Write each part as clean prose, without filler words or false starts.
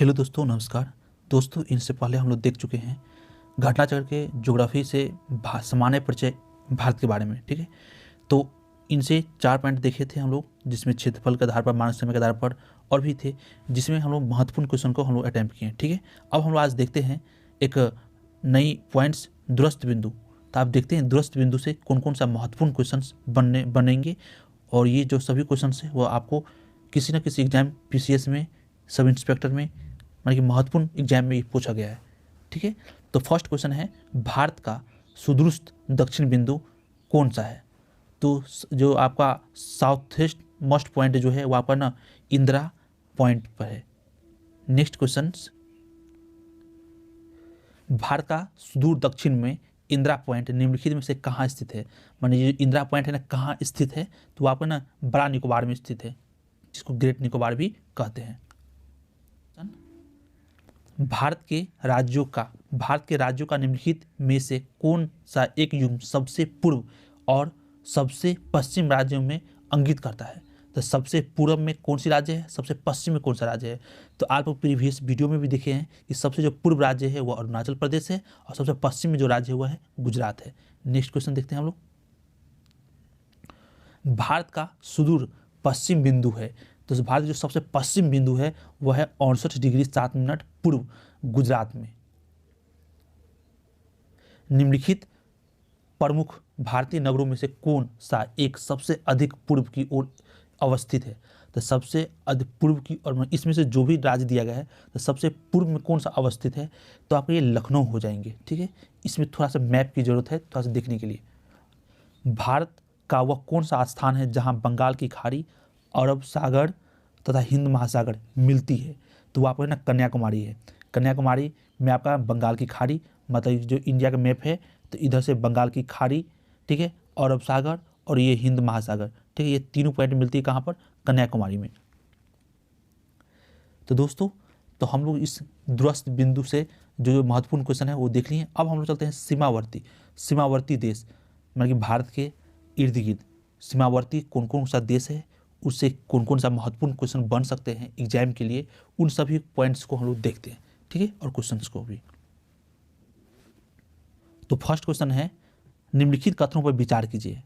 Hello दोस्तों, नमस्कार। दोस्तों, इनसे पहले हम लोग देख चुके हैं घटनाचक्र के ज्योग्राफी से सामान्य परिचय भारत के बारे में। ठीक है, तो इनसे 4 पॉइंट देखे थे हम लोग, जिसमें क्षेत्रफल के आधार पर, मानव समय के आधार पर और भी थे, जिसमें हम लोग महत्वपूर्ण क्वेश्चन को हम लोग अटैम्प्ट किए। ठीक है, अब हम लोग आज देखते हैं एक नई पॉइंट्स दूरस्थ बिंदु। तो आप देखते हैं दूरस्थ बिंदु से कौन कौन सा महत्वपूर्ण क्वेश्चन बनेंगे, और ये जो सभी क्वेश्चन है वो आपको किसी न किसी एग्जाम, पीसीएस में, सब इंस्पेक्टर में, मतलब कि महत्वपूर्ण एग्जाम में पूछा गया है। ठीक है, तो फर्स्ट क्वेश्चन है, भारत का सुदूरस्थ दक्षिण बिंदु कौन सा है? तो जो आपका साउथ ईस्ट मोस्ट पॉइंट जो है वो आपका ना इंदिरा पॉइंट पर है। नेक्स्ट क्वेश्चन, भारत का सुदूर दक्षिण में इंदिरा पॉइंट निम्नलिखित में से कहाँ स्थित है? माने ये इंदिरा पॉइंट है ना, कहाँ स्थित है? तो आपका ना बड़ा निकोबार में स्थित है, जिसको ग्रेट निकोबार भी कहते हैं। भारत के राज्यों का निम्नलिखित में से कौन सा एक युग्म सबसे पूर्व और सबसे पश्चिम राज्यों में अंकित करता है? तो सबसे पूर्व में कौन सी राज्य है, सबसे पश्चिम में कौन सा राज्य है? तो आप प्रीवियस वीडियो में भी देखे हैं कि सबसे जो पूर्व राज्य है वो अरुणाचल प्रदेश है, और सबसे पश्चिम में जो राज्य है वह है गुजरात है। नेक्स्ट क्वेश्चन देखते हैं हम लोग। भारत का सुदूर पश्चिम बिंदु है, तो भारत जो सबसे पश्चिम बिंदु है वह है 69 डिग्री 7 मिनट पूर्व गुजरात में। निम्नलिखित प्रमुख भारतीय नगरों में से कौन सा एक सबसे अधिक पूर्व की ओर अवस्थित है? तो सबसे अधिक पूर्व की ओर, इसमें से जो भी राज्य दिया गया है तो सबसे पूर्व में कौन सा अवस्थित है? तो आपके ये लखनऊ हो जाएंगे। ठीक है, इसमें थोड़ा सा मैप की जरूरत है थोड़ा सा देखने के लिए। भारत का वह कौन सा स्थान है जहां बंगाल की खाड़ी, अरब सागर तथा हिंद महासागर मिलती है? तो वो आपका ना कन्याकुमारी है। कन्याकुमारी में आपका बंगाल की खाड़ी, मतलब जो इंडिया का मैप है तो इधर से बंगाल की खाड़ी, ठीक है, अरब सागर और ये हिंद महासागर, ठीक है, ये तीनों पॉइंट मिलती है कहाँ पर? कन्याकुमारी में। तो दोस्तों, तो हम लोग इस दूरस्थ बिंदु से जो महत्वपूर्ण क्वेश्चन है वो देख लिए। अब हम लोग चलते हैं सीमावर्ती देश, मतलब कि भारत के इर्द गिर्द सीमावर्ती कौन कौन सा देश है, उससे कौन कौन सा महत्वपूर्ण क्वेश्चन बन सकते हैं एग्जाम के लिए, उन सभी पॉइंट्स को हम लोग देखते हैं। ठीक है, और क्वेश्चंस को भी। तो फर्स्ट क्वेश्चन है, निम्नलिखित कथनों पर विचार कीजिए।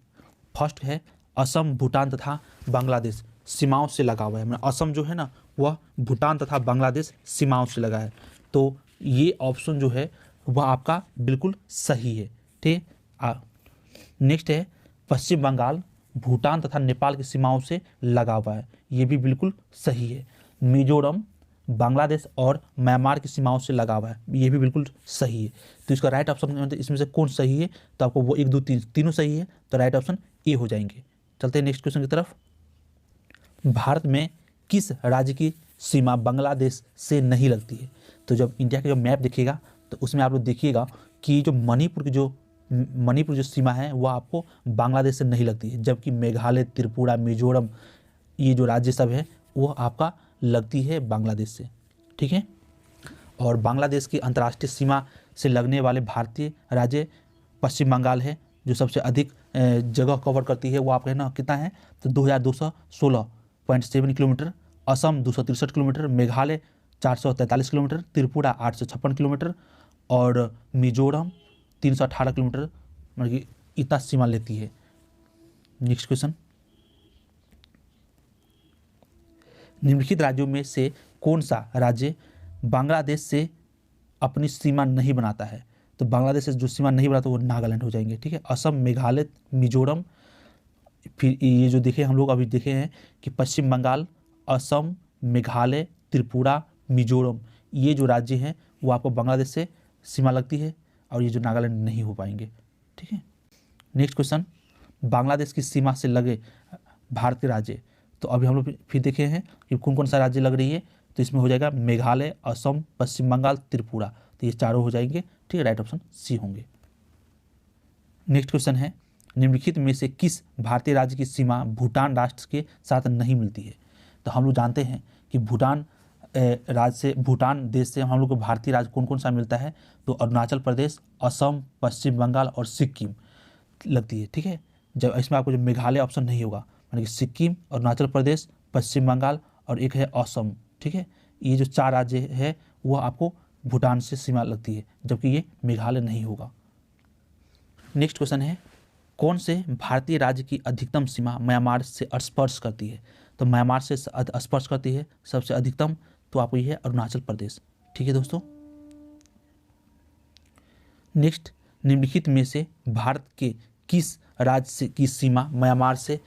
फर्स्ट है, असम, भूटान तथा बांग्लादेश सीमाओं से लगा हुआ है। मतलब असम जो है ना वह भूटान तथा बांग्लादेश सीमाओं से लगा है, तो ये ऑप्शन जो है वह आपका बिल्कुल सही है। ठीक है, नेक्स्ट है, पश्चिम बंगाल भूटान तथा नेपाल की सीमाओं से लगा हुआ है, ये भी बिल्कुल सही है। मिजोरम बांग्लादेश और म्यांमार की सीमाओं से लगा हुआ है, ये भी बिल्कुल सही है। तो इसका राइट ऑप्शन इसमें से कौन सही है? तो आपको वो 1 2 3 तीनों सही है, तो राइट ऑप्शन ए हो जाएंगे। चलते हैं नेक्स्ट क्वेश्चन की तरफ। भारत में किस राज्य की सीमा बांग्लादेश से नहीं लगती है? तो जब इंडिया का जो मैप देखिएगा तो उसमें आप लोग देखिएगा कि जो मणिपुर जो सीमा है वह आपको बांग्लादेश से नहीं लगती है, जबकि मेघालय, त्रिपुरा, मिजोरम, ये जो राज्य सब है वो आपका लगती है बांग्लादेश से। ठीक है, और बांग्लादेश की अंतर्राष्ट्रीय सीमा से लगने वाले भारतीय राज्य पश्चिम बंगाल है, जो सबसे अधिक जगह कवर करती है। वो आप कहना कितना है? तो 2216.7 kilometre. Assam 263 kilometre, Meghalaya 443 kilometre, Tripura 856 kilometre और मिजोरम 318 किलोमीटर, मतलब कि इतना सीमा लेती है। नेक्स्ट क्वेश्चन, निम्नलिखित राज्यों में से कौन सा राज्य बांग्लादेश से अपनी सीमा नहीं बनाता है? तो बांग्लादेश से जो सीमा नहीं बनाता वो नागालैंड हो जाएंगे। ठीक है, असम, मेघालय, मिजोरम, फिर ये जो देखे हम लोग अभी देखे हैं कि पश्चिम बंगाल, असम, मेघालय, त्रिपुरा, मिजोरम, ये जो राज्य हैं वो आपको बांग्लादेश से सीमा लगती है, और ये जो नागालैंड नहीं हो पाएंगे। ठीक है, नेक्स्ट क्वेश्चन, बांग्लादेश की सीमा से लगे भारत के राज्य। तो अभी हम लोग फिर देखे हैं कि कौन कौन सा राज्य लग रही है, तो इसमें हो जाएगा मेघालय, असम, पश्चिम बंगाल, त्रिपुरा, तो ये चारों हो जाएंगे। ठीक है, राइट ऑप्शन सी होंगे। नेक्स्ट क्वेश्चन है, निम्नलिखित में से किस भारतीय राज्य की सीमा भूटान राष्ट्र के साथ नहीं मिलती है? तो हम लोग जानते हैं कि भूटान देश से हम लोग को भारतीय राज्य कौन कौन सा मिलता है? तो अरुणाचल प्रदेश, असम, पश्चिम बंगाल और सिक्किम लगती है। ठीक है, जब इसमें आपको जो मेघालय ऑप्शन नहीं होगा, यानी कि सिक्किम, अरुणाचल प्रदेश, पश्चिम बंगाल और एक है असम। ठीक है, ये जो 4 राज्य है वह आपको भूटान से सीमा लगती है, जबकि ये मेघालय नहीं होगा। नेक्स्ट क्वेश्चन है, कौन से भारतीय राज्य की अधिकतम सीमा म्यांमार से स्पर्श करती है? तो म्यांमार से स्पर्श करती है सबसे अधिकतम, तो आपको ये है अरुणाचल प्रदेश। ठीक है दोस्तों। नेक्स्ट, निम्नलिखित में से भारत के किस राज्य से की सीमा म्यांमार से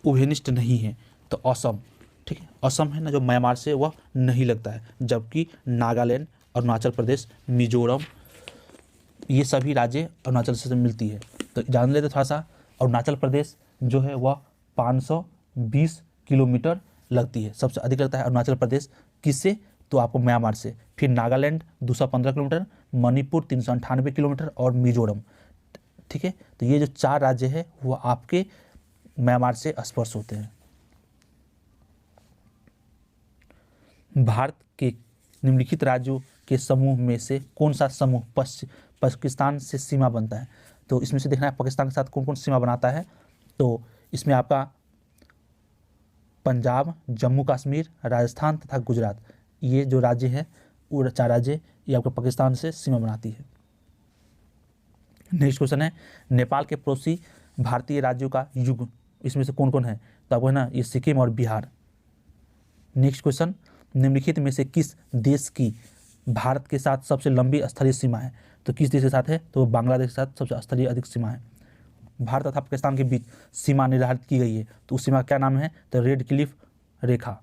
उभयनिष्ठ नहीं है? तो असम। ठीक है, असम है ना जो म्यांमार से वह नहीं लगता है, जबकि नागालैंड, अरुणाचल प्रदेश, मिजोरम, ये सभी राज्य अरुणाचल से मिलती है। तो जान लेते थोड़ा सा, अरुणाचल प्रदेश जो है वह 520 किलोमीटर लगती है, सबसे अधिक लगता है अरुणाचल प्रदेश। किससे? तो आपको म्यांमार से। फिर नागालैंड 215 किलोमीटर, मणिपुर 398 किलोमीटर और मिजोरम। ठीक है, तो ये जो 4 राज्य है वो आपके म्यांमार से स्पर्श होते हैं। भारत के निम्नलिखित राज्यों के समूह में से कौन सा समूह पाकिस्तान से सीमा बनता है? तो इसमें से देखना है पाकिस्तान के साथ कौन कौन सीमा बनाता है। तो इसमें आपका पंजाब, जम्मू कश्मीर, राजस्थान तथा गुजरात, ये जो राज्य हैं वो 4 राज्य ये आपको पाकिस्तान से सीमा बनाती है। नेक्स्ट क्वेश्चन है, नेपाल के पड़ोसी भारतीय राज्यों का युग इसमें से कौन कौन है? तो आपको है ना ये सिक्किम और बिहार। नेक्स्ट क्वेश्चन, निम्नलिखित में से किस देश की भारत के साथ सबसे लंबी स्थलीय सीमा है? तो किस देश के साथ है? तो बांग्लादेश के साथ सबसे स्थलीय अधिक सीमा है। भारत तथा पाकिस्तान के बीच सीमा निर्धारित की गई है, तो उस सीमा का क्या नाम है? तो रेड क्लिफ रेखा।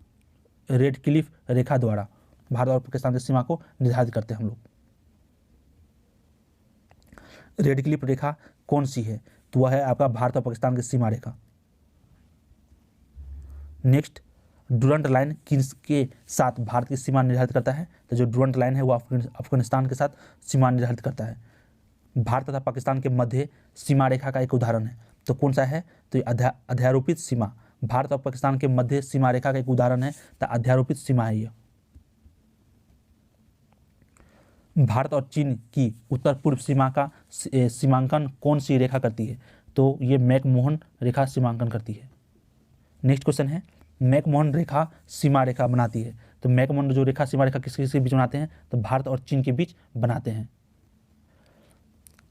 रेड क्लिफ रेखा द्वारा भारत और पाकिस्तान की सीमा को निर्धारित करते हैं हम लोग। रेड क्लिफ रेखा कौन सी है? तो वह है आपका भारत और पाकिस्तान की सीमा रेखा। नेक्स्ट, डुरंट लाइन किसके साथ भारत की सीमा निर्धारित करता है? तो जो डुरंट लाइन है वो अफगानिस्तान के साथ सीमा निर्धारित करता है। भारत तथा पाकिस्तान के मध्य सीमा रेखा का एक उदाहरण है, तो कौन सा है? तो ये अध्यारोपित सीमा। भारत और पाकिस्तान के मध्य सीमा रेखा का एक उदाहरण है, तो अध्यारोपित सीमा है ये। भारत और चीन की उत्तर पूर्व सीमा का सीमांकन कौन सी रेखा करती है? तो ये मैकमोहन रेखा सीमांकन करती है। नेक्स्ट क्वेश्चन है, मैकमोहन रेखा सीमा रेखा बनाती है, तो मैकमोहन जो रेखा सीमा रेखा किसके किसके बीच बनाते हैं? तो भारत और चीन के बीच बनाते हैं।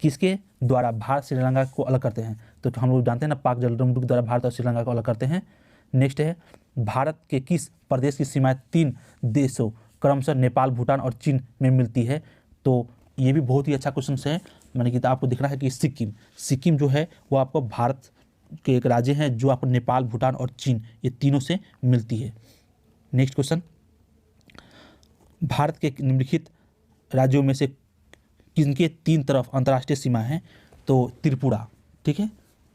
किसके द्वारा भारत श्रीलंका को अलग करते हैं? तो हम लोग जानते हैं ना, पाक जलदस्यु के द्वारा भारत और श्रीलंका को अलग करते हैं। नेक्स्ट है, भारत के किस प्रदेश की सीमाएं 3 देशों क्रमशः नेपाल, भूटान और चीन में मिलती है? तो ये भी बहुत ही अच्छा क्वेश्चन है, मैंने कि आपको दिख रहा है कि सिक्किम। सिक्किम जो है वो आपको भारत के एक राज्य हैं जो आपको नेपाल, भूटान और चीन ये तीनों से मिलती है। नेक्स्ट क्वेश्चन, भारत के निम्नलिखित राज्यों में से किनके 3 तरफ अंतर्राष्ट्रीय सीमा है? तो त्रिपुरा। ठीक है,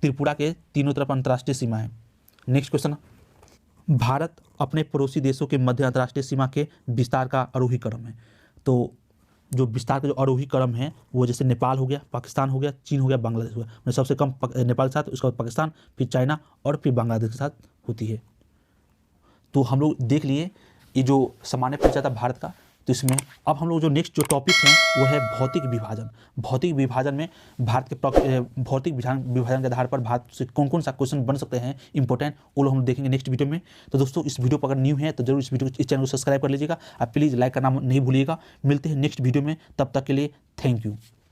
त्रिपुरा के तीनों तरफ अंतर्राष्ट्रीय सीमा है। नेक्स्ट क्वेश्चन, भारत अपने पड़ोसी देशों के मध्य अंतर्राष्ट्रीय सीमा के विस्तार का आरोही क्रम है। तो जो विस्तार का जो आरोही क्रम है वो जैसे नेपाल हो गया, पाकिस्तान हो गया, चीन हो गया, बांग्लादेश हो गया। मतलब सबसे कम नेपाल के साथ, उसके बाद पाकिस्तान, फिर चाइना और फिर बांग्लादेश के साथ होती है। तो हम लोग देख लिए ये जो सामान्य परिचय था भारत का। तो इसमें अब हम लोग जो नेक्स्ट जो टॉपिक हैं वो है भौतिक विभाजन। भौतिक विभाजन में भारत के भौतिक विभाजन के आधार पर भारत से कौन कौन सा क्वेश्चन बन सकते हैं इंपॉर्टेंट, वो लोग हम देखेंगे नेक्स्ट वीडियो में। तो दोस्तों इस वीडियो पर अगर न्यू है तो जरूर इस चैनल को सब्सक्राइब कर लीजिएगा। आप प्लीज़ लाइक करना नहीं भूलिएगा। मिलते हैं नेक्स्ट वीडियो में, तब तक के लिए थैंक यू।